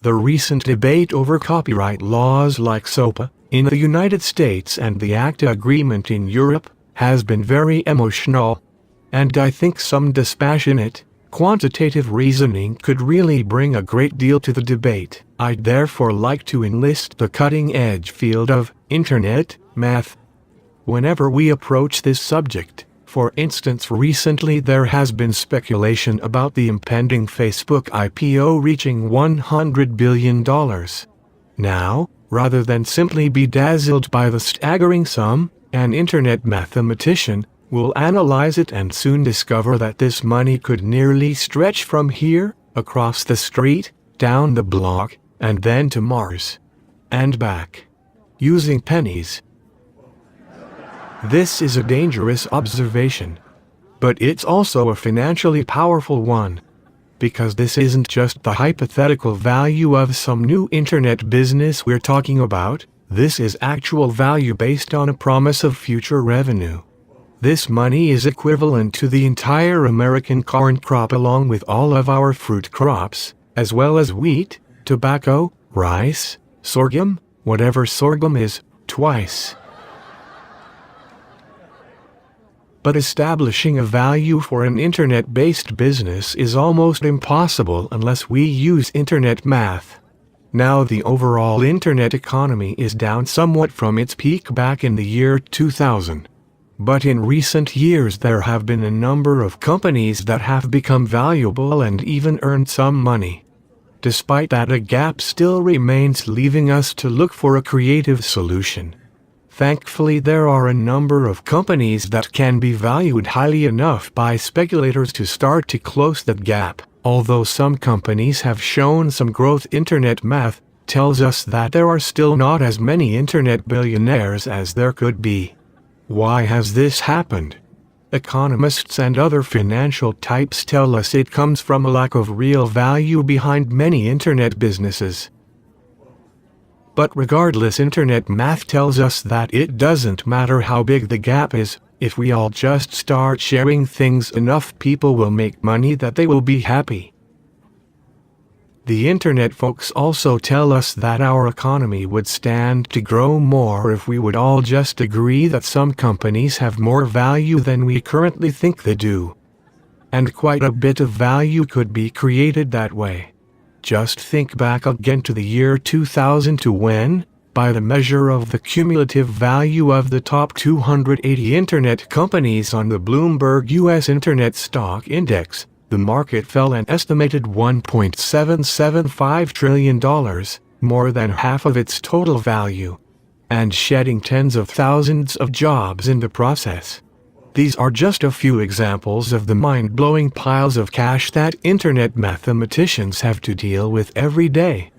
The recent debate over copyright laws like SOPA in the United States and the ACTA agreement in Europe has been very emotional, and I think some dispassionate, quantitative reasoning could really bring a great deal to the debate. I'd therefore like to enlist the cutting-edge field of Internet math whenever we approach this subject. For instance, recently there has been speculation about the impending Facebook IPO reaching $100 billion. Now, rather than simply be dazzled by the staggering sum, an internet mathematician will analyze it and soon discover that this money could nearly stretch from here, across the street, down the block, and then to Mars. And back. Using pennies. This is a dangerous observation. But it's also a financially powerful one. Because this isn't just the hypothetical value of some new internet business we're talking about, this is actual value based on a promise of future revenue. This money is equivalent to the entire American corn crop along with all of our fruit crops, as well as wheat, tobacco, rice, sorghum, whatever sorghum is, twice. But establishing a value for an internet-based business is almost impossible unless we use internet math. Now the overall internet economy is down somewhat from its peak back in the year 2000. But in recent years there have been a number of companies that have become valuable and even earned some money. Despite that, a gap still remains, leaving us to look for a creative solution. Thankfully, there are a number of companies that can be valued highly enough by speculators to start to close that gap. Although some companies have shown some growth, internet math tells us that there are still not as many internet billionaires as there could be. Why has this happened? Economists and other financial types tell us it comes from a lack of real value behind many internet businesses. But regardless, internet math tells us that it doesn't matter how big the gap is, if we all just start sharing things, enough people will make money that they will be happy. The internet folks also tell us that our economy would stand to grow more if we would all just agree that some companies have more value than we currently think they do. And quite a bit of value could be created that way. Just think back again to the year 2000 to when, by the measure of the cumulative value of the top 280 internet companies on the Bloomberg U.S. Internet Stock Index, the market fell an estimated $1.775 trillion, more than half of its total value, and shedding tens of thousands of jobs in the process. These are just a few examples of the mind-blowing piles of cash that internet mathematicians have to deal with every day.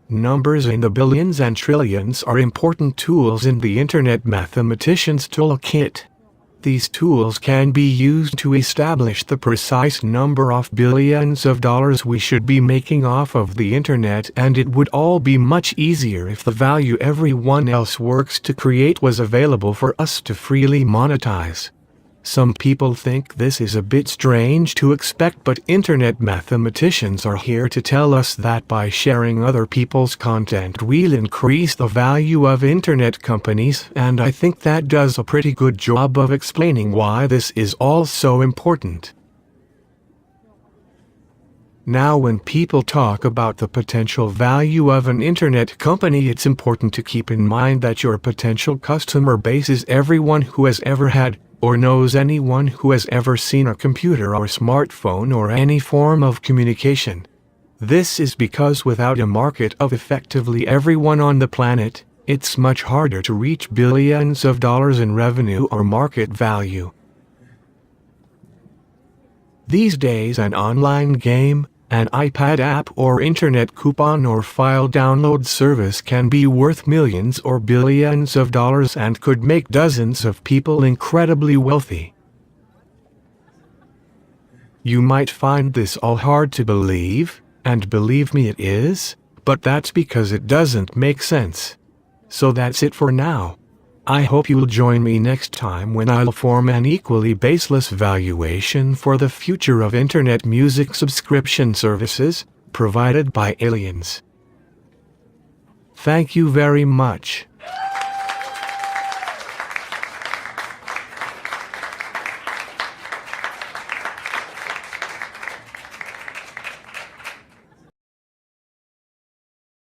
Numbers in the billions and trillions are important tools in the internet mathematician's toolkit. These tools can be used to establish the precise number of billions of dollars we should be making off of the internet, and it would all be much easier if the value everyone else works to create was available for us to freely monetize. Some people think this is a bit strange to expect, but internet mathematicians are here to tell us that by sharing other people's content we'll increase the value of internet companies, and I think that does a pretty good job of explaining why this is all so important. Now, when people talk about the potential value of an internet company, it's important to keep in mind that your potential customer base is everyone who has ever had or knows anyone who has ever seen a computer or smartphone or any form of communication. This is because without a market of effectively everyone on the planet, it's much harder to reach billions of dollars in revenue or market value. These days, an online game, an iPad app, or internet coupon or file download service can be worth millions or billions of dollars and could make dozens of people incredibly wealthy. You might find this all hard to believe, and believe me, it is, but that's because it doesn't make sense. So that's it for now. I hope you'll join me next time when I'll form an equally baseless valuation for the future of internet music subscription services, provided by aliens. Thank you very much.